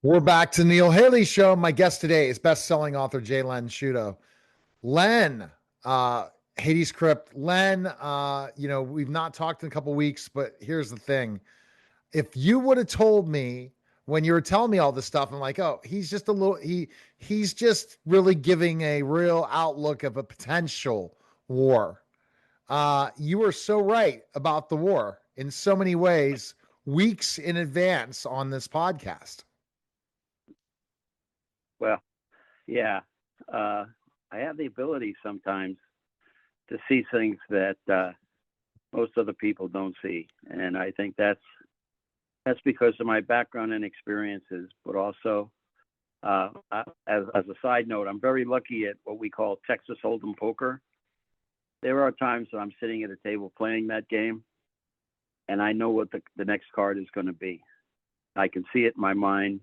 We're back to Neil Haley Show. My guest today is best-selling author Len Sciuto. Len, uh, Hades Crypt. Len, we've not talked in a couple weeks, but here's the thing. If you would have told me when you were telling me all this stuff, I'm like, oh, he's just really giving a real outlook of a potential war. You were so right about the war in so many ways, weeks in advance on this podcast. Well, yeah, I have the ability sometimes to see things that most other people don't see, and I think that's because of my background and experiences. But also, as a side note, I'm very lucky at what we call Texas Hold'em poker. There are times that I'm sitting at a table playing that game, and I know what the next card is going to be. I can see it in my mind,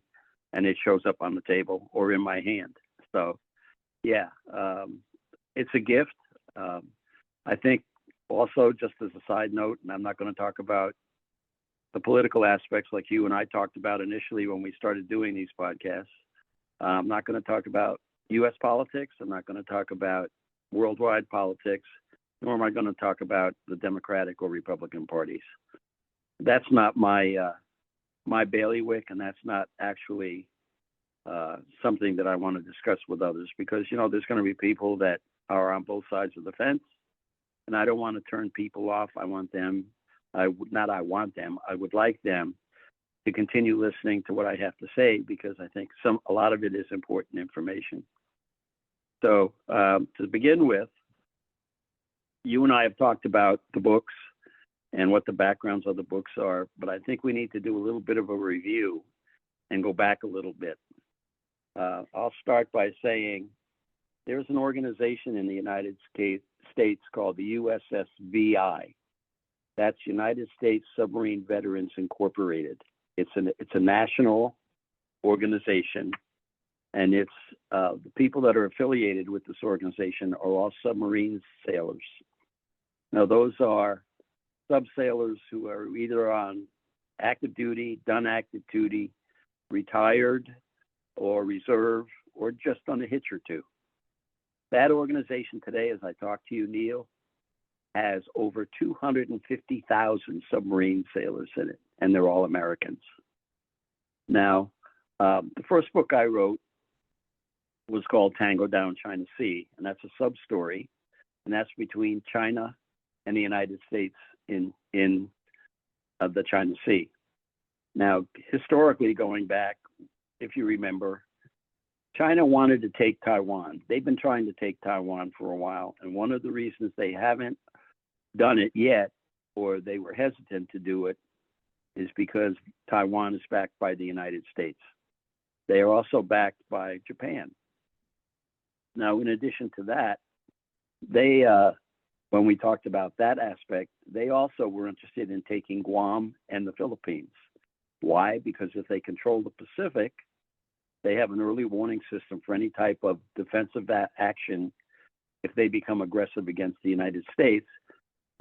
and it shows up on the table or in my hand. So, yeah, it's a gift. I think also, just as a side note, and I'm not going to talk about the political aspects like you and I talked about initially when we started doing these podcasts. I'm not going to talk about U.S. politics. I'm not going to talk about worldwide politics, nor am I going to talk about the Democratic or Republican parties. That's not my bailiwick, and that's not actually something that I want to discuss with others, because there's going to be people that are on both sides of the fence, and I don't want to turn people off. I would like them to continue listening to what I have to say, because I think a lot of it is important information. So to begin with, you and I have talked about the books and what the backgrounds of the books are, but I think we need to do a little bit of a review and go back a little bit. I'll start by saying there's an organization in the United States called the USSVI. That's United States Submarine Veterans Incorporated. It's a national organization, and it's the people that are affiliated with this organization are all submarine sailors. Now, those are subsailors who are either on active duty, done active duty, retired, or reserve, or just on a hitch or two. That organization today, as I talk to you, Neil, has over 250,000 submarine sailors in it, and they're all Americans. Now, the first book I wrote was called Tango Down China Sea, and that's a sub-story, and that's between China and the United States in the China Sea. Now, historically, going back, if you remember, China wanted to take Taiwan. They've been trying to take Taiwan for a while, and one of the reasons they haven't done it yet, or they were hesitant to do it, is because Taiwan is backed by the United States. They are also backed by Japan. Now, in addition to that, they, when we talked about that aspect, they also were interested in taking Guam and the Philippines. Why? Because if they control the Pacific, they have an early warning system for any type of defensive action. If they become aggressive against the United States,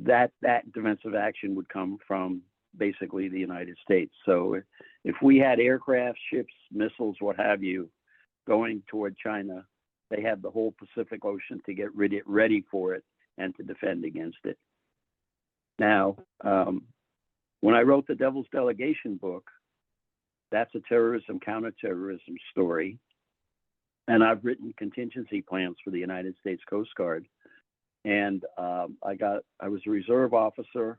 that defensive action would come from basically the United States. So if we had aircraft, ships, missiles, what have you, going toward China, they have the whole Pacific Ocean to get ready for it and to defend against it. Now, when I wrote the Devil's Delegation book, that's a terrorism, counterterrorism story. And I've written contingency plans for the United States Coast Guard. And I was a reserve officer.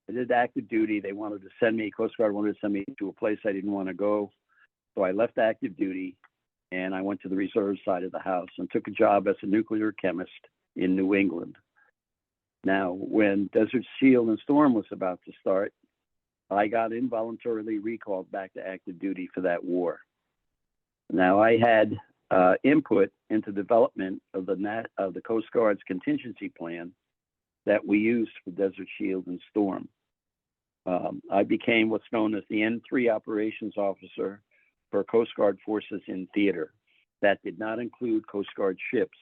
I did active duty. They wanted to send me, Coast Guard wanted to send me to a place I didn't want to go. So I left active duty and I went to the reserve side of the house and took a job as a nuclear chemist in New England. Now, when Desert Shield and Storm was about to start, I got involuntarily recalled back to active duty for that war. Now, I had input into development of the Coast Guard's contingency plan that we used for Desert Shield and Storm. I became what's known as the N3 operations officer for Coast Guard forces in theater. That did not include Coast Guard ships.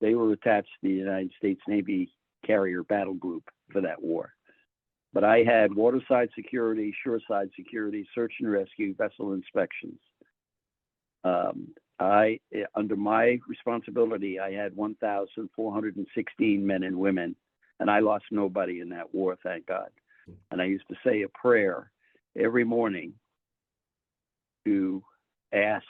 They were attached to the United States Navy carrier battle group for that war. But I had waterside security, shoreside security, search and rescue, vessel inspections. Under my responsibility, I had 1,416 men and women, and I lost nobody in that war, thank God. And I used to say a prayer every morning to ask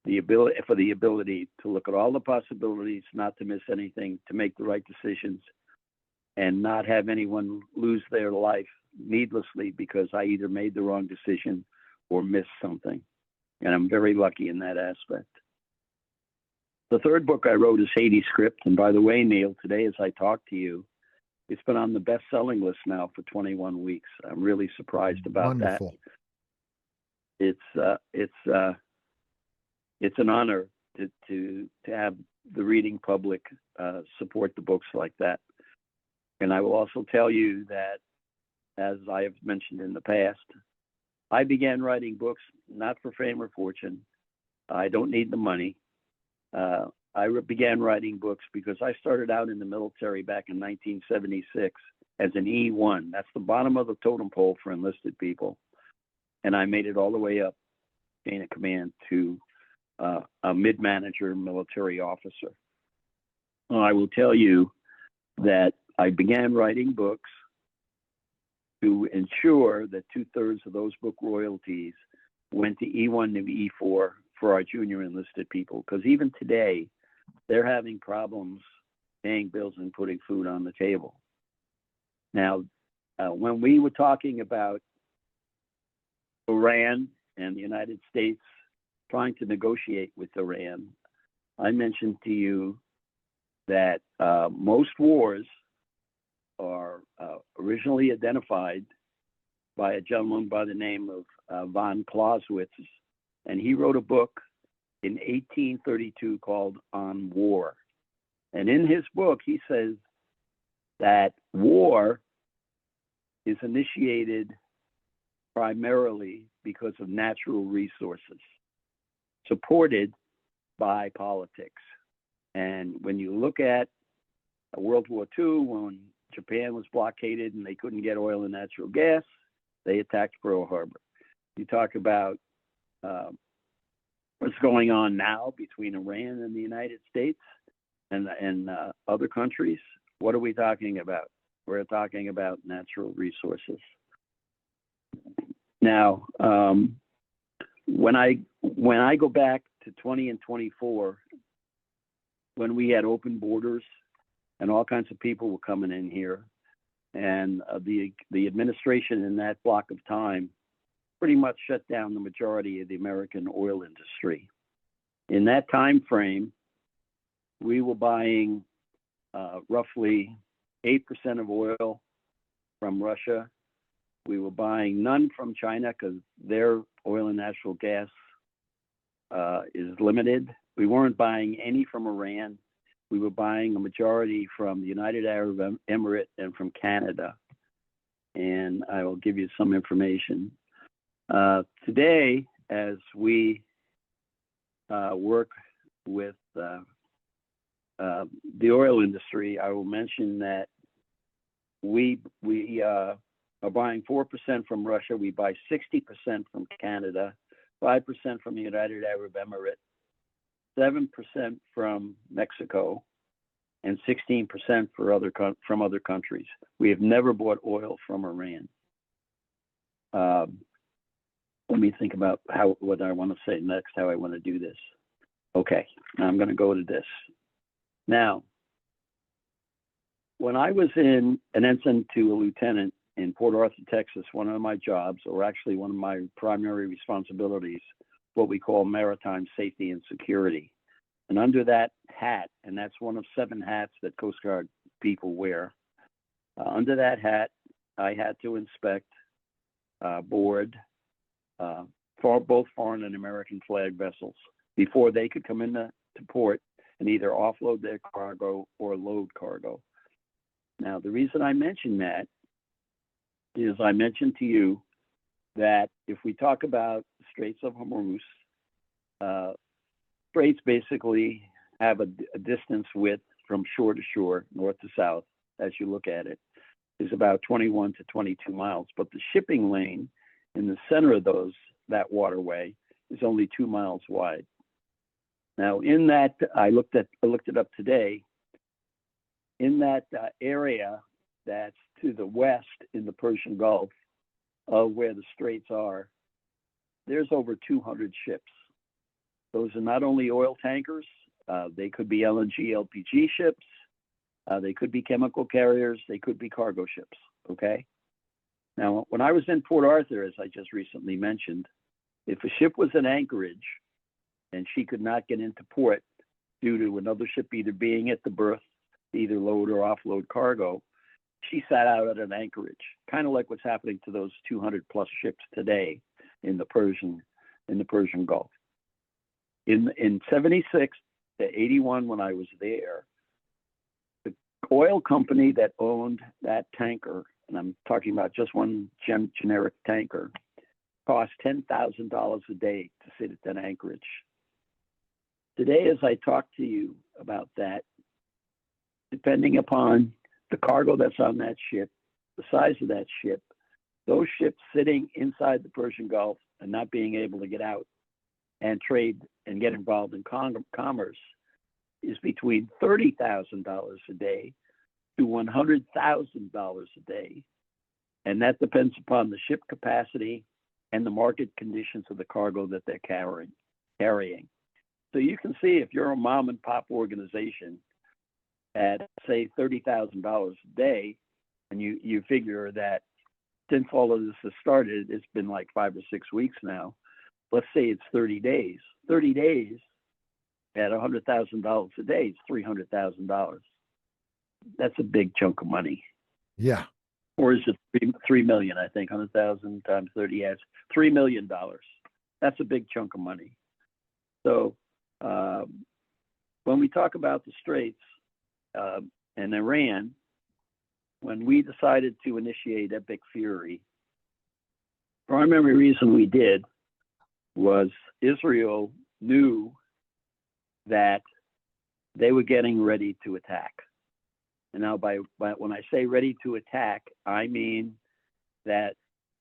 the ability to look at all the possibilities, not to miss anything, to make the right decisions, and not have anyone lose their life needlessly because I either made the wrong decision or missed something. And I'm very lucky in that aspect. The third book I wrote is Haiti Script. And by the way, Neil, today as I talk to you, it's been on the best-selling list now for 21 weeks. I'm really surprised about Wonderful. that. It's an honor to have the reading public support the books like that. And I will also tell you that, as I have mentioned in the past, I began writing books not for fame or fortune. I don't need the money. I began writing books because I started out in the military back in 1976 as an E1. That's the bottom of the totem pole for enlisted people. And I made it all the way up, chain of command, to a mid-manager military officer. I will tell you that I began writing books to ensure that 2/3 of those book royalties went to E1 and E4 for our junior enlisted people. Because even today, they're having problems paying bills and putting food on the table. Now, when we were talking about Iran and the United States trying to negotiate with Iran, I mentioned to you that most wars are originally identified by a gentleman by the name of von Clausewitz, and he wrote a book in 1832 called On War. And in his book, he says that war is initiated primarily because of natural resources, supported by politics. And when you look at World War II, when Japan was blockaded and they couldn't get oil and natural gas, they attacked Pearl Harbor. You talk about what's going on now between Iran and the United States and other countries. What are we talking about? We're talking about natural resources. Now, when I go back to 20 and 24, when we had open borders and all kinds of people were coming in here, and the administration in that block of time pretty much shut down the majority of the American oil industry. In that time frame, we were buying roughly 8% of oil from Russia. We were buying none from China because their oil and natural gas is limited. We weren't buying any from Iran. We were buying a majority from the United Arab Emirates and from Canada. And I will give you some information. Today, as we work with the oil industry, I will mention that we are buying 4% from Russia. We buy 60% from Canada, 5% from the United Arab Emirates, 7% from Mexico, and 16% from other countries. We have never bought oil from Iran. Let me think about what I want to say next, how I want to do this. Okay, now I'm going to go to this. Now, when I was an ensign to a lieutenant in Port Arthur, Texas, one of my jobs, or actually one of my primary responsibilities, what we call maritime safety and security. And under that hat, and that's one of 7 hats that Coast Guard people wear, under that hat, I had to inspect board both foreign and American flag vessels before they could come into port and either offload their cargo or load cargo. Now, the reason I mention that is I mentioned to you that if we talk about the Straits of Hormuz, straits basically have a distance width from shore to shore, north to south, as you look at it, is about 21 to 22 miles. But the shipping lane in the center of that waterway is only 2 miles wide. Now, in that, I looked it up today. In that area that's to the west in the Persian Gulf of where the straits are, there's over 200 ships. Those are not only oil tankers, they could be LNG, LPG ships, they could be chemical carriers, they could be cargo ships, okay? Now, when I was in Port Arthur, as I just recently mentioned, if a ship was in anchorage and she could not get into port due to another ship either being at the berth, either load or offload cargo, she sat out at an anchorage, kind of like what's happening to those 200 plus ships today in the Persian Gulf. In 76 to 81, when I was there, the oil company that owned that tanker, and I'm talking about just one generic tanker, cost $10,000 a day to sit at that anchorage. Today, as I talk to you about that, depending upon the cargo that's on that ship, the size of that ship, those ships sitting inside the Persian Gulf and not being able to get out and trade and get involved in commerce is between $30,000 a day to $100,000 a day. And that depends upon the ship capacity and the market conditions of the cargo that they're carrying. So you can see if you're a mom and pop organization at, say, $30,000 a day, and you figure that since all of this has started, it's been like 5 or 6 weeks now. Let's say it's 30 days. 30 days at $100,000 a day is $300,000. That's a big chunk of money. Yeah. Or is it 3 million? I think 100,000 times 30, yeah, it's $3 million. That's a big chunk of money. So when we talk about the Straits and Iran, when we decided to initiate Epic Fury, the primary reason we did was Israel knew that they were getting ready to attack. And now by when I say ready to attack, I mean that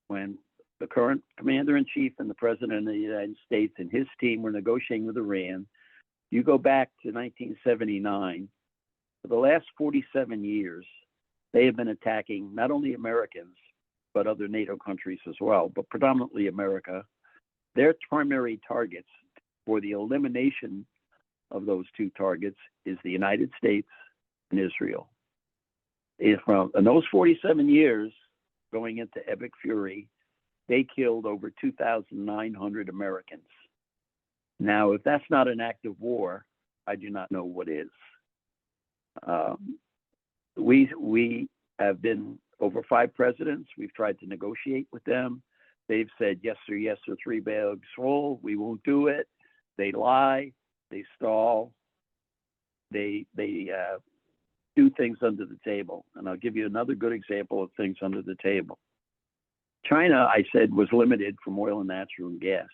when the current commander-in-chief and the president of the United States and his team were negotiating with Iran, you go back to 1979, for the last 47 years, they have been attacking not only Americans, but other NATO countries as well, but predominantly America. Their primary targets for the elimination of those two targets is the United States and Israel. In those 47 years, going into Epic Fury, they killed over 2,900 Americans. Now, if that's not an act of war, I do not know what is. We have been over 5 presidents. We've tried to negotiate with them. They've said yes or 3 bags full. We won't do it. They lie. They stall. They do things under the table. And I'll give you another good example of things under the table. China, I said, was limited from oil and natural gas.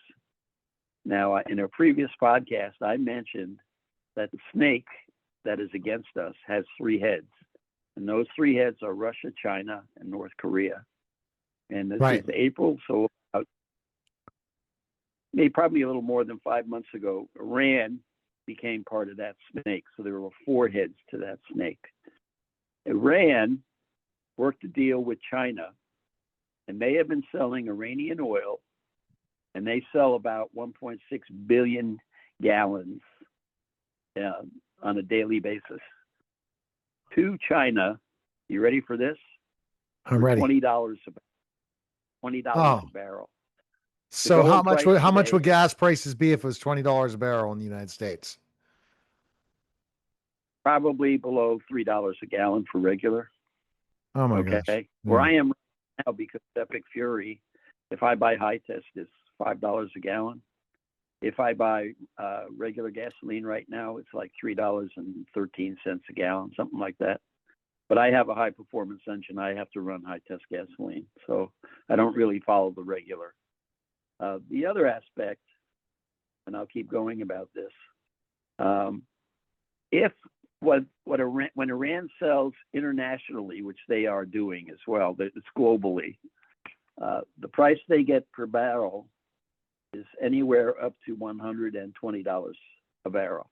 Now, in a previous podcast, I mentioned that the snake that is against us has 3 heads. And those 3 heads are Russia, China, and North Korea. And this is April, so maybe probably a little more than 5 months ago, Iran became part of that snake. So there were 4 heads to that snake. Iran worked a deal with China, and they have been selling Iranian oil, and they sell about 1.6 billion gallons on a daily basis to China. You ready for this? I'm ready. $20 a barrel. $20 a barrel. So how much would gas prices be if it was $20 a barrel in the United States? Probably below $3 a gallon for regular. Oh my gosh. Yeah. Where I am right now, because Epic Fury, if I buy high test, it's $5 a gallon. If I buy regular gasoline right now, it's like $3.13 a gallon, something like that. But I have a high performance engine. I have to run high test gasoline, so I don't really follow the regular. The other aspect, and I'll keep going about this, when Iran sells internationally, which they are doing as well, it's globally, the price they get per barrel is anywhere up to $120 a barrel.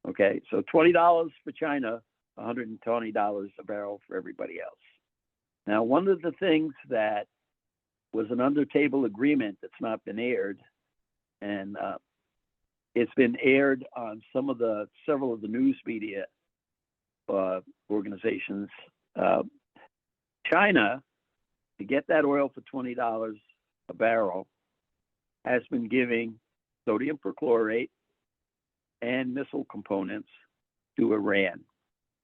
Okay, so $20 for China, $120 a barrel for everybody else. Now, one of the things that was an under-table agreement that's not been aired, and it's been aired on several of the news media organizations. China, to get that oil for $20 a barrel, has been giving sodium perchlorate and missile components to Iran.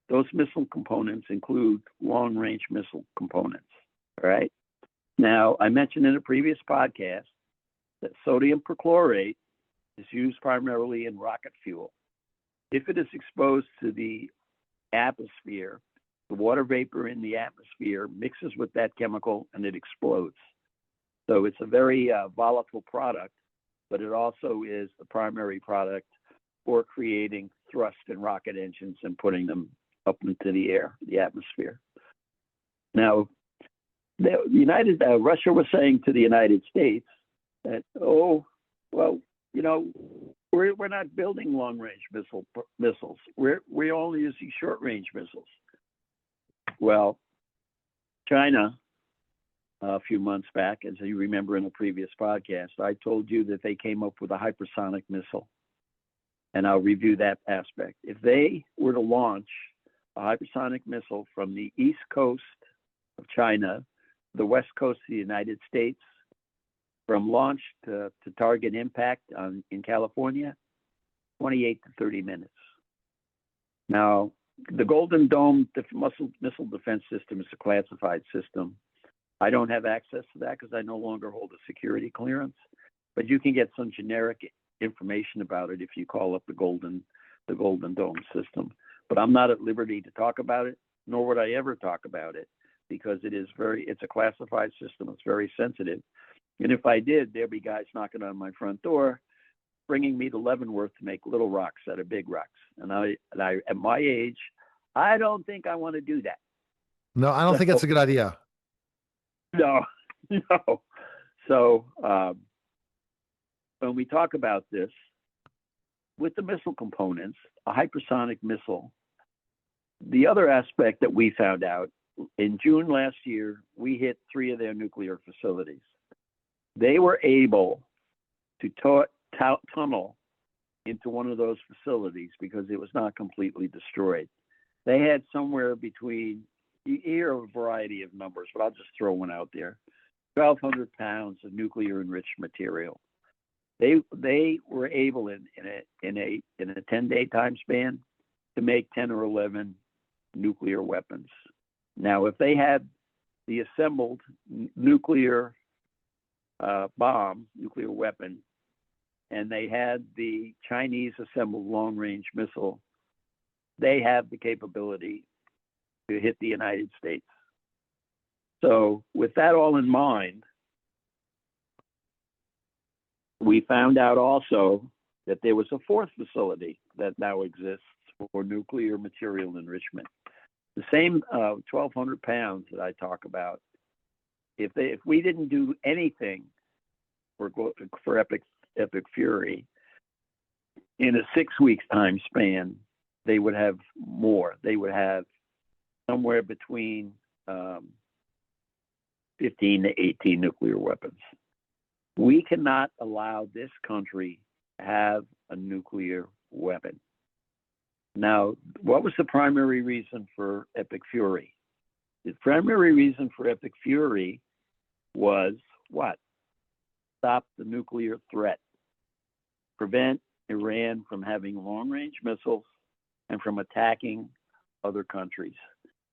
Those missile components include long-range missile components. All right. Now, I mentioned in a previous podcast that sodium perchlorate is used primarily in rocket fuel. If it is exposed to the atmosphere, the water vapor in the atmosphere mixes with that chemical and it explodes. So it's a very volatile product, but it also is the primary product for creating thrust in rocket engines and putting them up into the air, the atmosphere. Now, Russia was saying to the United States that, oh, well, you know, we're not building long-range missiles. We're only using short-range missiles. Well, China, a few months back, as you remember in a previous podcast, I told you that they came up with a hypersonic missile. And I'll review that aspect. If they were to launch a hypersonic missile from the east coast of China, the west coast of the United States, from launch to target impact in California, 28 to 30 minutes. Now, the Golden Dome missile defense system is a classified system. I don't have access to that because I no longer hold a security clearance, but you can get some generic information about it if you call up the Golden Dome system. But I'm not at liberty to talk about it, nor would I ever talk about it, because it's a classified system. It's very sensitive. And if I did, there'd be guys knocking on my front door, bringing me to Leavenworth to make little rocks out of big rocks. And I at my age, I don't think I want to do that. No, I don't think that's a good idea. No. So when we talk about this, with the missile components, a hypersonic missile, the other aspect that we found out, in June last year, we hit 3 of their nuclear facilities. They were able to tunnel into one of those facilities because it was not completely destroyed. They had somewhere between, you hear a variety of numbers, but I'll just throw one out there, 1,200 pounds of nuclear enriched material. They were able in a 10-day time span to make 10 or 11 nuclear weapons. Now, if they had the assembled nuclear nuclear weapon, and they had the Chinese assembled long-range missile, they have the capability to hit the United States. So with that all in mind, we found out also that there was a 4th facility that now exists for nuclear material enrichment. The same 1,200 pounds that I talk about, if we didn't do anything for Epic Fury, in a 6 weeks time span, they would have more. They would have somewhere between 15 to 18 nuclear weapons. We cannot allow this country to have a nuclear weapon. Now, what was the primary reason for Epic Fury? The primary reason for Epic Fury was what? Stop the nuclear threat, prevent Iran from having long-range missiles and from attacking other countries.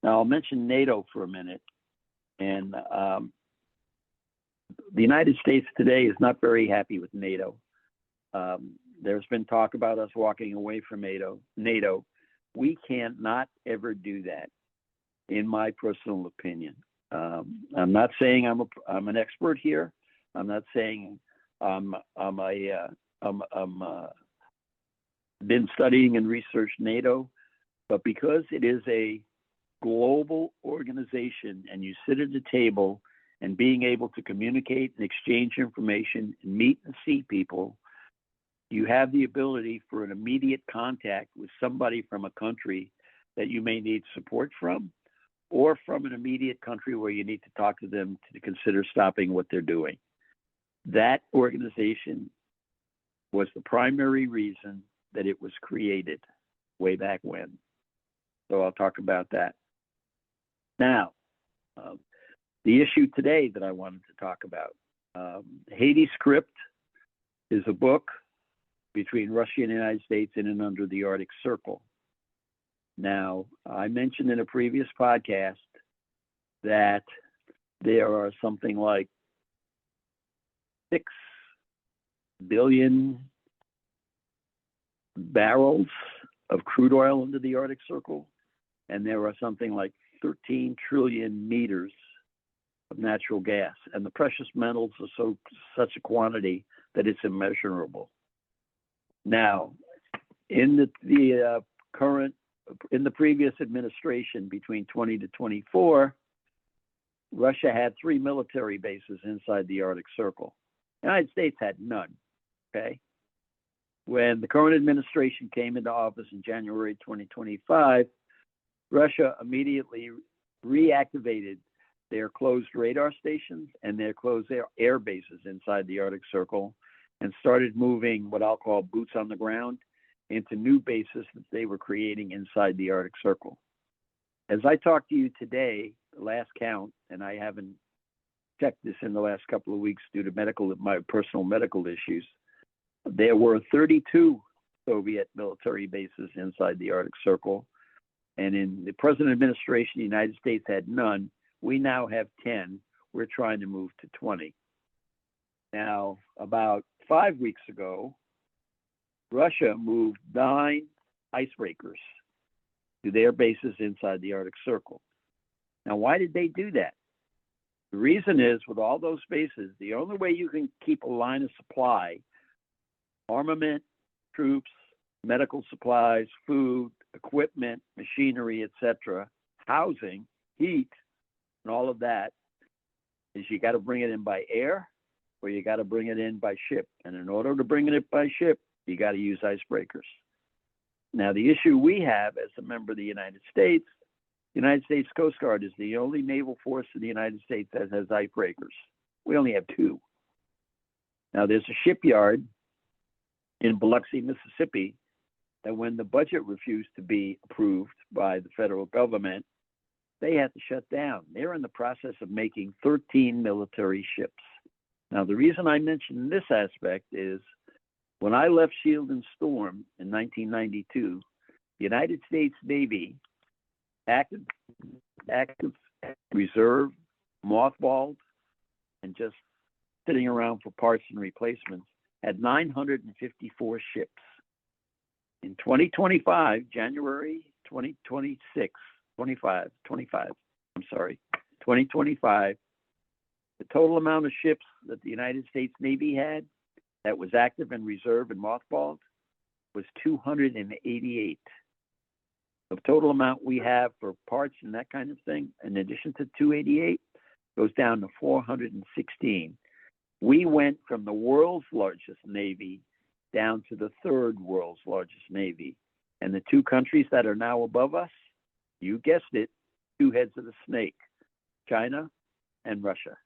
Now, I'll mention NATO for a minute. And the United States today is not very happy with NATO. There's been talk about us walking away from NATO. We can't not ever do that, in my personal opinion. I'm not saying I'm an expert here. I'm not saying I'm been studying and researched NATO, but because it is a global organization and you sit at a table and being able to communicate and exchange information and meet and see people, you have the ability for an immediate contact with somebody from a country that you may need support from, or from an immediate country where you need to talk to them to consider stopping what they're doing. That organization was the primary reason that it was created way back when. So I'll talk about that. Now, the issue today that I wanted to talk about, Haiti Script is a book between Russia and the United States in and under the Arctic Circle. Now, I mentioned in a previous podcast that there are something like 6 billion barrels of crude oil under the Arctic Circle, and there are something like 13 trillion meters of natural gas, and the precious metals are such a quantity that it's immeasurable. Now, in the previous administration, between 20 to 24, Russia had 3 military bases inside the Arctic Circle. The United States had none. Okay. When the current administration came into office in January 2025, Russia immediately reactivated their closed radar stations and their closed air bases inside the Arctic Circle, and started moving what I'll call boots on the ground into new bases that they were creating inside the Arctic Circle. As I talk to you today, the last count, and I haven't checked this in the last couple of weeks due to my personal medical issues, there were 32 Soviet military bases inside the Arctic Circle. And in the present administration, the United States had none. We now have 10. We're trying to move to 20. Now, about 5 weeks ago, Russia moved 9 icebreakers to their bases inside the Arctic Circle. Now, why did they do that? The reason is, with all those bases, the only way you can keep a line of supply, armament, troops, medical supplies, food, equipment, machinery, etc., housing, heat, and all of that, is you got to bring it in by air, or you got to bring it in by ship. And in order to bring it by ship, you got to use icebreakers. Now, the issue we have as a member of the United States Coast Guard is the only naval force in the United States that has icebreakers. We only have 2. Now, there's a shipyard in Biloxi, Mississippi, that when the budget refused to be approved by the federal government, they had to shut down. They're in the process of making 13 military ships. Now, the reason I mention this aspect is when I left Shield and Storm in 1992, the United States Navy, active reserve, mothballed, and just sitting around for parts and replacements, had 954 ships. In 2025, January 2025, the total amount of ships that the United States Navy had that was active in reserve and mothballed was 288. The total amount we have for parts and that kind of thing, in addition to 288, goes down to 416. We went from the world's largest Navy down to the 3rd world's largest Navy. And the 2 countries that are now above us, you guessed it, 2 heads of the snake, China and Russia.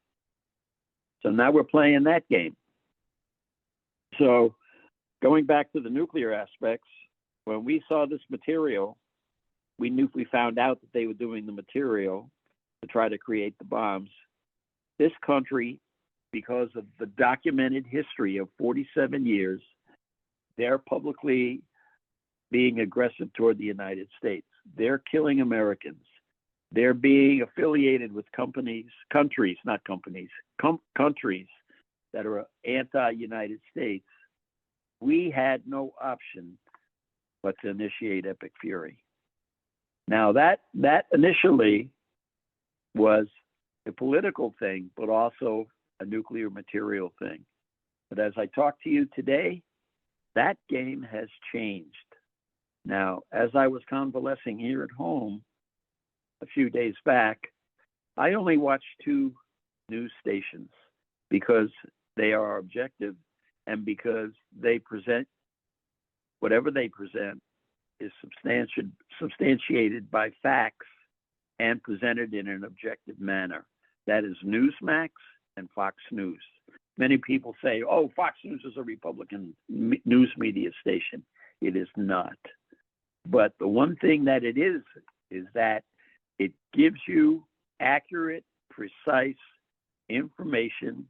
So now we're playing that game. So going back to the nuclear aspects, when we saw this material, we found out that they were doing the material to try to create the bombs. This country, because of the documented history of 47 years, they're publicly being aggressive toward the United States. They're killing Americans. They're being affiliated with countries that are anti-United States. We had no option but to initiate Epic Fury. Now, that initially was a political thing, but also a nuclear material thing. But as I talk to you today, that game has changed. Now, as I was convalescing here at home a few days back, I only watched 2 news stations because they are objective and because they present whatever they present is substantiated by facts and presented in an objective manner. That is Newsmax and Fox News. Many people say, oh, Fox News is a Republican news media station. It is not. But the one thing that it is that it gives you accurate, precise information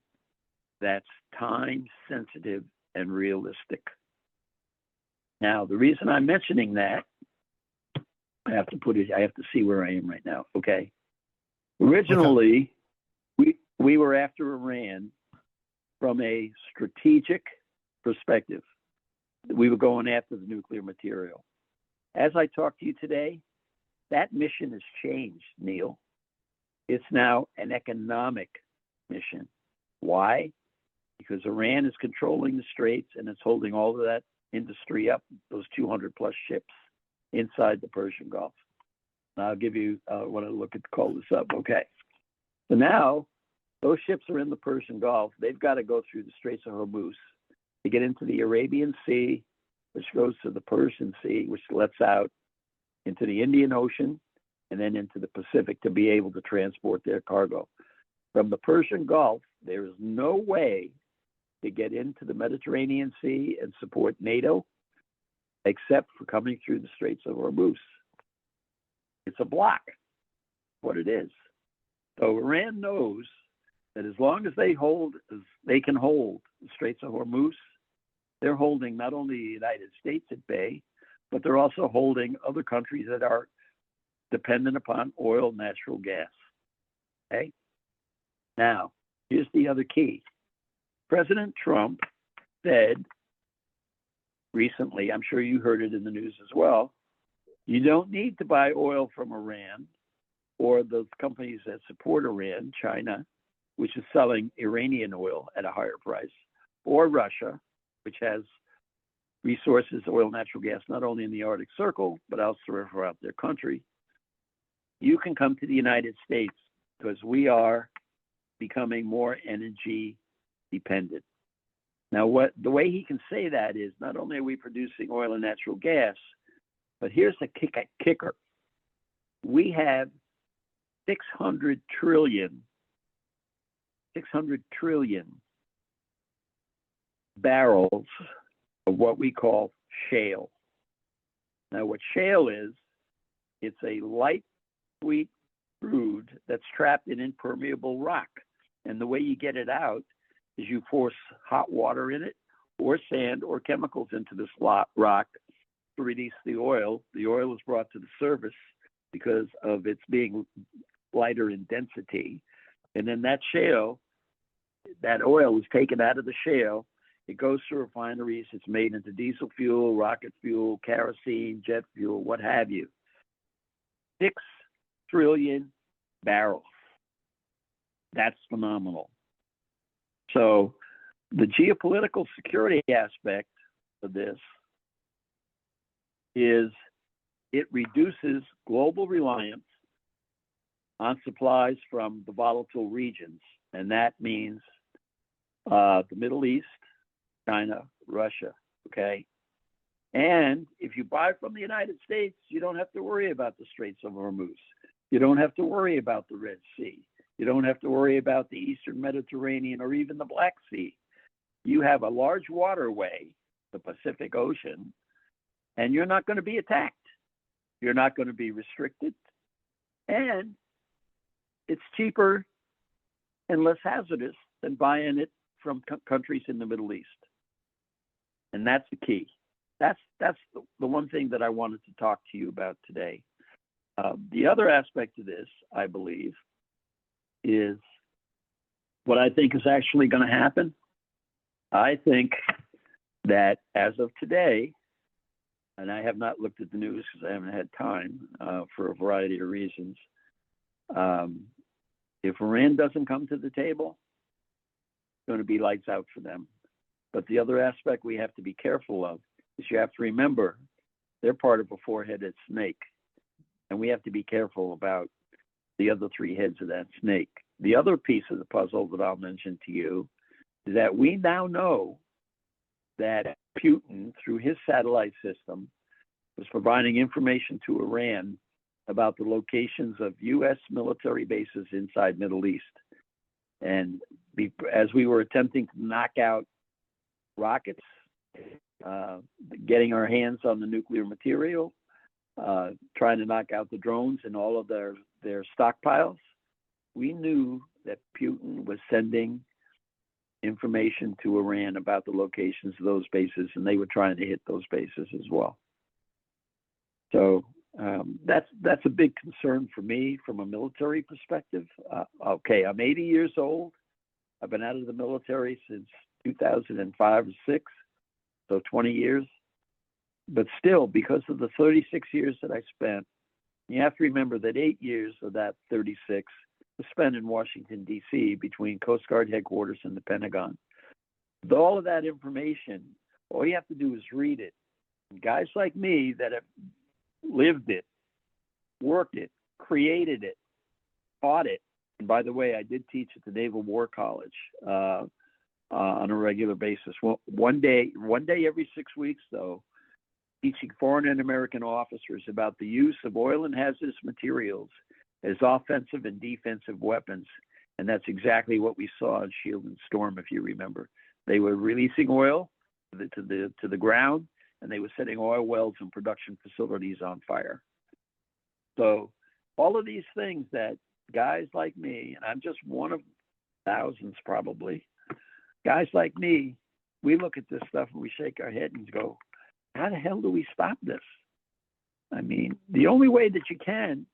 that's time sensitive and realistic. Now, the reason I'm mentioning that, I have to see where I am right now. Okay. Originally, we were after Iran from a strategic perspective. We were going after the nuclear material. As I talk to you today, that mission has changed, Neil. It's now an economic mission. Why? Because Iran is controlling the straits and it's holding all of that industry up, those 200 plus ships inside the Persian Gulf. And I'll give you, when I call this up, okay. So now, those ships are in the Persian Gulf. They've got to go through the Straits of Hormuz to get into the Arabian Sea, which goes to the Persian Sea, which lets out into the Indian Ocean and then into the Pacific to be able to transport their cargo. From the Persian Gulf, there is no way to get into the Mediterranean Sea and support NATO except for coming through the Straits of Hormuz. It's a block, what it is. So Iran knows that as long as they can hold the Straits of Hormuz, they're holding not only the United States at bay, but they're also holding other countries that are dependent upon oil, natural gas. Okay? Now, here's the other key. President Trump said recently, I'm sure you heard it in the news as well, you don't need to buy oil from Iran or the companies that support Iran, China, which is selling Iranian oil at a higher price, or Russia, which has resources, oil, natural gas, not only in the Arctic Circle, but also throughout their country. You can come to the United States because we are becoming more energy dependent. Now, the way he can say that is not only are we producing oil and natural gas, but here's the kicker. We have 600 trillion barrels of what we call shale. Now, what shale is, it's a light, sweet crude that's trapped in impermeable rock. And the way you get it out is you force hot water in it or sand or chemicals into this rock to release the oil. The oil is brought to the surface because of its being lighter in density. And then that shale, that oil is taken out of the shale. It goes to refineries. It's made into diesel fuel, rocket fuel, kerosene, jet fuel, what have you. 6 trillion barrels. That's phenomenal. So the geopolitical security aspect of this is it reduces global reliance on supplies from the volatile regions. And that means the Middle East, China, Russia, okay? And if you buy from the United States, you don't have to worry about the Straits of Hormuz. You don't have to worry about the Red Sea. You don't have to worry about the Eastern Mediterranean or even the Black Sea. You have a large waterway, the Pacific Ocean, and you're not going to be attacked. You're not going to be restricted. And it's cheaper and less hazardous than buying it from countries in the Middle East. And that's the key. That's the one thing that I wanted to talk to you about today. The other aspect of this, I believe, is what I think is actually going to happen. I think that as of today, and I have not looked at the news because I haven't had time for a variety of reasons, if Iran doesn't come to the table, it's going to be lights out for them. But the other aspect we have to be careful of is you have to remember they're part of a four-headed snake. And we have to be careful about the other three heads of that snake. the other piece of the puzzle that I'll mention to you is that we now know that Putin, through his satellite system, was providing information to Iran about the locations of U.S. military bases inside Middle East. And as we were attempting to knock out rockets, getting our hands on the nuclear material, trying to knock out the drones and all of their stockpiles, we knew that Putin was sending information to Iran about the locations of those bases, and they were trying to hit those bases as well. So that's a big concern for me from a military perspective. Okay, I'm 80 years old. I've been out of the military since 2005 or 6, so 20 years. But still, because of the 36 years that I spent, you have to remember that 8 years of that 36 was spent in Washington, D.C., between Coast Guard headquarters and the Pentagon. With all of that information, all you have to do is read it. And guys like me that have lived it, worked it, created it, taught it. And by the way, I did teach at the Naval War College on a regular basis. Well, one day every 6 weeks, though, teaching foreign and American officers about the use of oil and hazardous materials as offensive and defensive weapons. And that's exactly what we saw in Shield and Storm, if you remember. They were releasing oil to the ground, and they were setting oil wells and production facilities on fire. So all of these things that guys like me, and I'm just one of thousands probably, guys like me, we look at this stuff and we shake our head and go, how the hell do we stop this? I mean, the only way that you can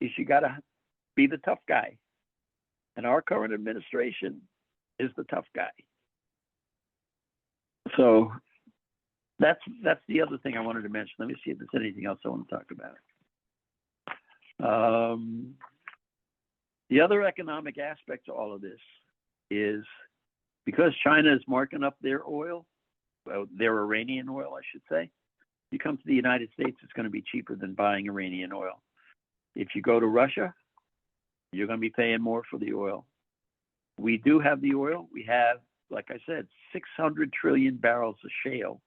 is you got to be the tough guy. And our current administration is the tough guy. So that's the other thing I wanted to mention. Let me see if there's anything else I want to talk about. The other economic aspect to all of this is because China is marking up their oil, well, their Iranian oil, I should say. If you come to the United States, it's going to be cheaper than buying Iranian oil. If you go to Russia, you're going to be paying more for the oil. We do have the oil. We have, like I said, 600 trillion barrels of shale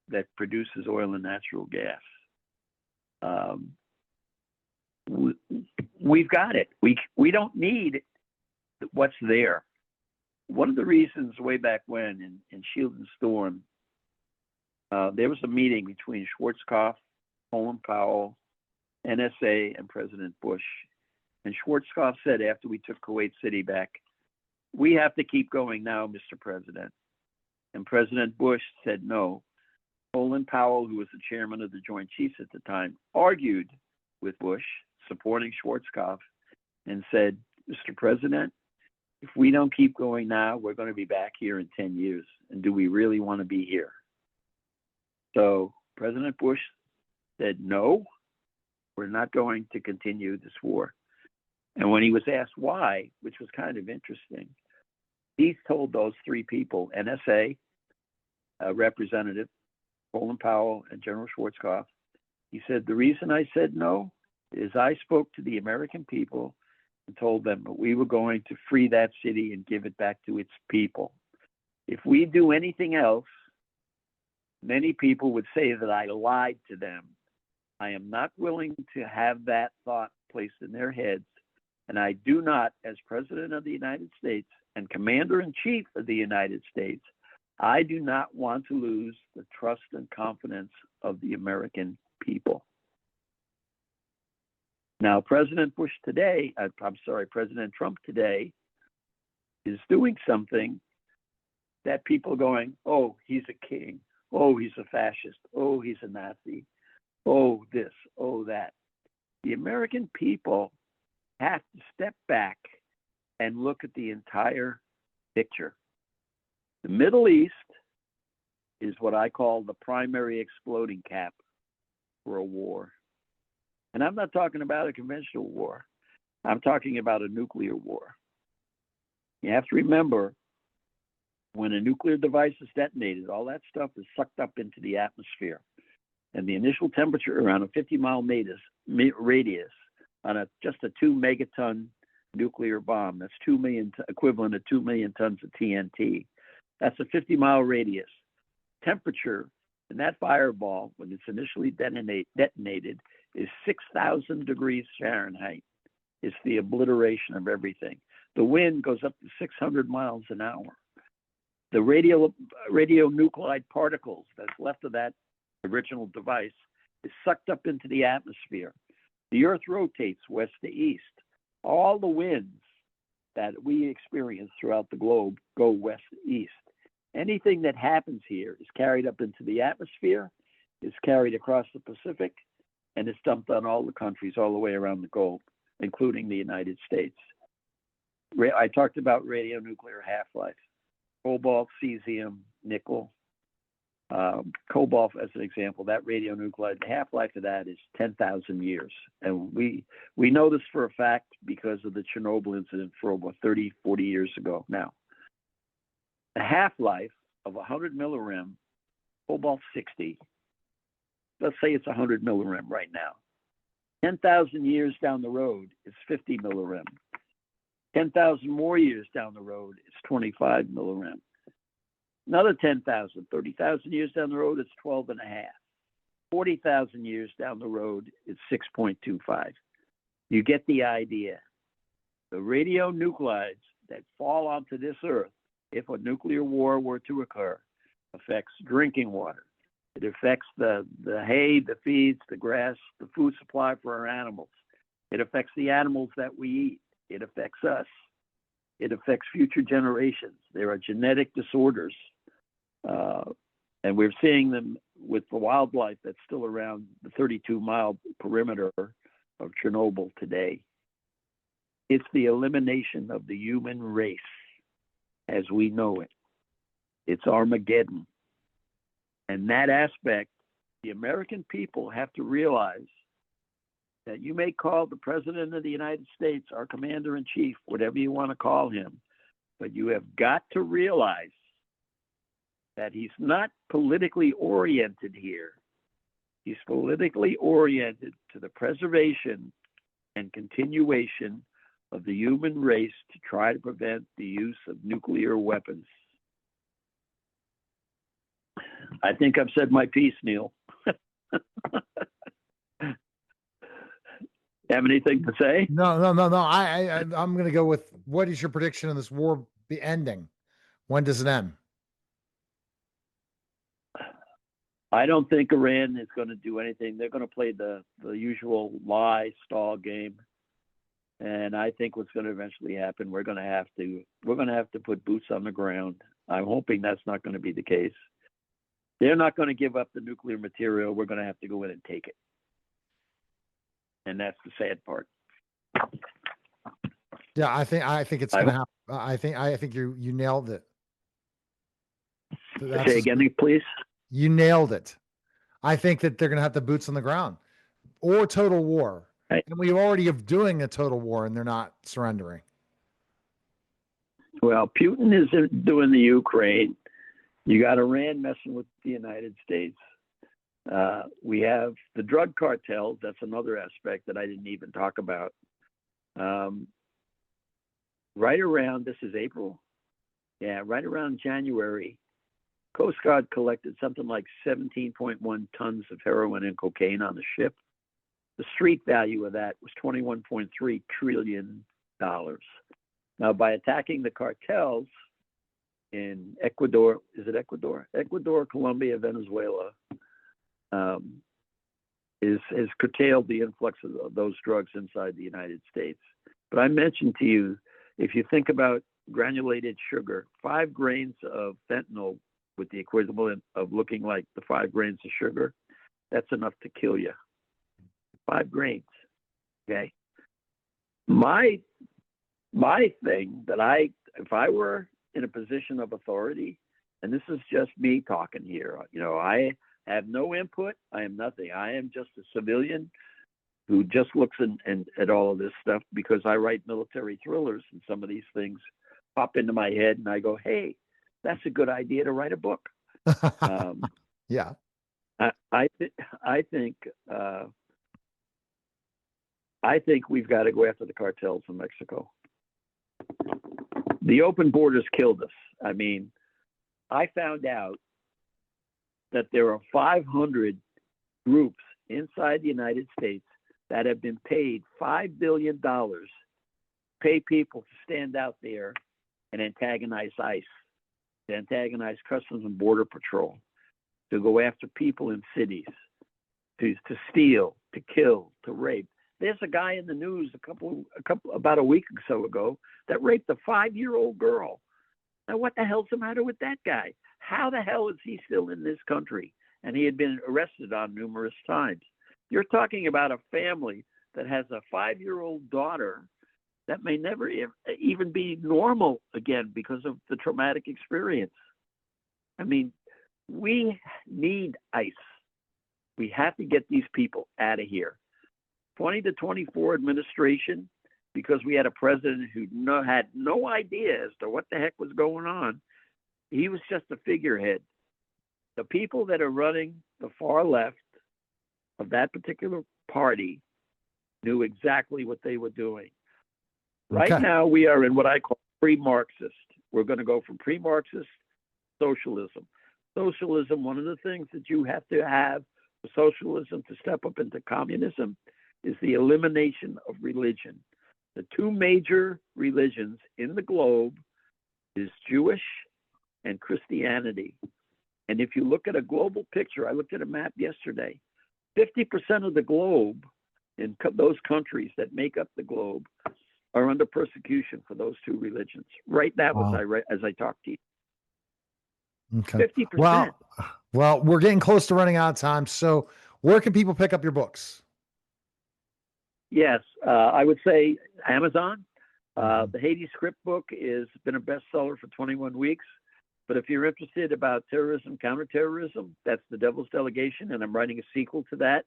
that produces oil and natural gas. We've got it. We don't need what's there. One of the reasons way back when in Shield and Storm, there was a meeting between Schwarzkopf, Colin Powell, NSA, and President Bush. And Schwarzkopf said after we took Kuwait City back, we have to keep going now, Mr. President. And President Bush said no. Colin Powell, who was the chairman of the Joint Chiefs at the time, argued with Bush, supporting Schwarzkopf, and said, Mr. President, if we don't keep going now, we're going to be back here in 10 years. And do we really want to be here? So President Bush said, no, we're not going to continue this war. And when he was asked why, which was kind of interesting, he told those three people, NSA, Representative Colin Powell, and General Schwarzkopf, he said, the reason I said no is I spoke to the American people and told them that we were going to free that city and give it back to its people. If we do anything else, many people would say that I lied to them. I am not willing to have that thought placed in their heads, and I do not, as President of the United States and Commander-in-Chief of the United States, I do not want to lose the trust and confidence of the American people. Now, President Trump today is doing something that people are going, oh, he's a king. Oh, he's a fascist. Oh, he's a Nazi. Oh, this, oh, that. The American people have to step back and look at the entire picture. The Middle East is what I call the primary exploding cap for a war. And I'm not talking about a conventional war. I'm talking about a nuclear war. You have to remember, when a nuclear device is detonated, all that stuff is sucked up into the atmosphere. And the initial temperature around a 50-mile radius on just a 2 megaton nuclear bomb. That's 2 million, equivalent to 2 million tons of TNT. That's a 50-mile radius. Temperature in that fireball, when it's initially detonated, is 6,000 degrees Fahrenheit. It's the obliteration of everything. The wind goes up to 600 miles an hour. The radionuclide particles that's left of that original device is sucked up into the atmosphere. The Earth rotates west to east. All the winds that we experience throughout the globe go west to east. Anything that happens here is carried up into the atmosphere, is carried across the Pacific, and is dumped on all the countries all the way around the globe, including the United States. I talked about radionuclear half-life. Cobalt, cesium, nickel, cobalt as an example, that radionuclide, the half-life of that is 10,000 years. And we know this for a fact because of the Chernobyl incident for over 30, 40 years ago now. The half-life of 100 millirem, cobalt 60, let's say it's 100 millirem right now. 10,000 years down the road, it's 50 millirem. 10,000 more years down the road, it's 25 millirem. Another 10,000, 30,000 years down the road, it's 12 and a half. 40,000 years down the road, it's 6.25. You get the idea. The radionuclides that fall onto this earth, if a nuclear war were to occur, affects drinking water. It affects the hay, the feeds, the grass, the food supply for our animals. It affects the animals that we eat. It affects us. It affects future generations. There are genetic disorders, and we're seeing them with the wildlife that's still around the 32-mile perimeter of Chernobyl today. It's the elimination of the human race as we know it. It's Armageddon. And that aspect, the American people have to realize that you may call the President of the United States our Commander-in-Chief, whatever you want to call him, but you have got to realize that he's not politically oriented here. He's politically oriented to the preservation and continuation of the human race to try to prevent the use of nuclear weapons. I think I've said my piece, Neil. Have anything to say? No. I'm going to go with, what is your prediction of this war be ending? When does it end? I don't think Iran is going to do anything. They're going to play the usual lie, stall game. And I think what's going to eventually happen, we're going to have to put boots on the ground. I'm hoping that's not going to be the case. They're not going to give up the nuclear material. We're going to have to go in and take it. And that's the sad part. Yeah, I think it's going to happen. I think you nailed it. Say again, please. You nailed it. I think that they're going to have the boots on the ground or total war. Right. And we already are doing a total war and they're not surrendering. Well, Putin is doing the Ukraine. You got Iran messing with the United States. We have the drug cartels. That's another aspect that I didn't even talk about. Right around, this is April. Yeah, right around January, Coast Guard collected something like 17.1 tons of heroin and cocaine on the ship. The street value of that was $21.3 trillion. Now, by attacking the cartels in Ecuador, is it Ecuador? Ecuador, Colombia, Venezuela, has curtailed the influx of those drugs inside the United States. But I mentioned to you, if you think about granulated sugar, 5 grains of fentanyl with the equivalent of looking like the 5 grains of sugar, that's enough to kill you. 5 grains. Okay. My thing that if I were in a position of authority, and this is just me talking here, I have no input. I am nothing. I am just a civilian who just looks at all of this stuff because I write military thrillers, and some of these things pop into my head, and I go, "Hey, that's a good idea to write a book." Yeah. I think we've got to go after the cartels in Mexico. the open borders killed us. I mean, I found out that there are 500 groups inside the United States that have been paid $5 billion, pay people to stand out there and antagonize ICE, to antagonize Customs and Border Patrol, to go after people in cities, to steal, to kill, to rape. There's a guy in the news about a week or so ago that raped a 5-year-old girl. Now, what the hell's the matter with that guy? How the hell is he still in this country? And he had been arrested on numerous times. You're talking about a family that has a 5-year-old daughter that may never even be normal again because of the traumatic experience. I mean, we need ICE. We have to get these people out of here. 20 to 24 administration, because we had a president who had no idea as to what the heck was going on. He was just a figurehead. The people that are running the far left of that particular party knew exactly what they were doing. Okay. Right now, we are in what I call pre-Marxist. We're going to go from pre-Marxist socialism. Socialism, one of the things that you have to have for socialism to step up into communism is the elimination of religion. The two major religions in the globe is Jewish and Christianity. And if you look at a global picture, I looked at a map yesterday, 50% of the globe in those countries that make up the globe are under persecution for those two religions right now. Wow. As I talk to you. Okay. 50%. Well, we're getting close to running out of time. So where can people pick up your books? Yes, I would say Amazon. The Haiti script book has been a bestseller for 21 weeks. But if you're interested about terrorism, counterterrorism, that's The Devil's Delegation, and I'm writing a sequel to that.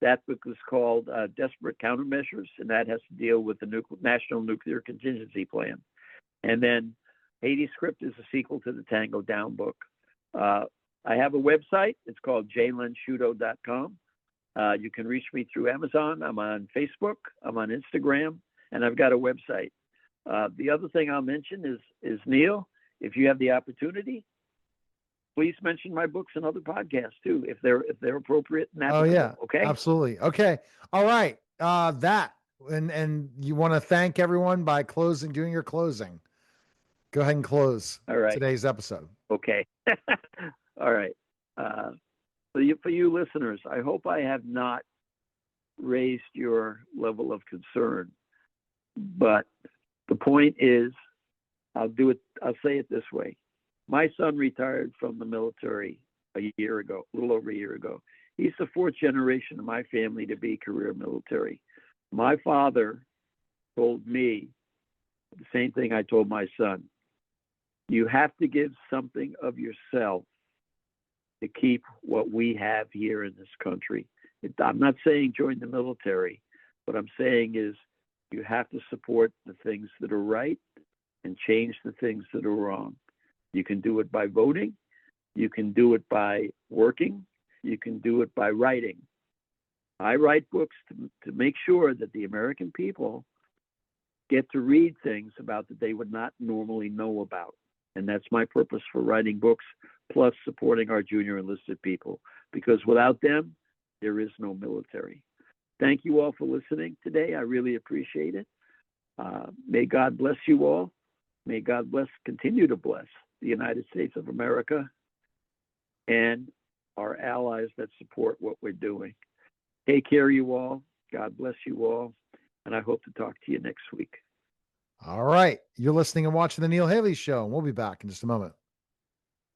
That book is called Desperate Countermeasures, and that has to deal with the National Nuclear Contingency Plan. And then Haiti Script is a sequel to the Tango Down book. I have a website. It's called jlensciuto.com. You can reach me through Amazon. I'm on Facebook. I'm on Instagram, and I've got a website. The other thing I'll mention is Neil, if you have the opportunity, please mention my books and other podcasts too, if they're appropriate and applicable. Oh yeah, okay, absolutely. Okay, all right. And you want to thank everyone by doing your closing. Go ahead and close. All right. Today's episode. Okay. All right. For you listeners, I hope I have not raised your level of concern, but the point is, I'll say it this way. My son retired from the military a little over a year ago. He's the fourth generation of my family to be career military. My father told me the same thing I told my son. You have to give something of yourself to keep what we have here in this country. I'm not saying join the military. What I'm saying is you have to support the things that are right and change the things that are wrong. You can do it by voting. You can do it by working. You can do it by writing. I write books to make sure that the American people get to read things about that they would not normally know about. And that's my purpose for writing books, plus supporting our junior enlisted people, because without them, there is no military. Thank you all for listening today. I really appreciate it. May God bless you all. May God continue to bless the United States of America and our allies that support what we're doing. Take care, you all. God bless you all. And I hope to talk to you next week. All right. You're listening and watching The Neil Haley Show. And we'll be back in just a moment.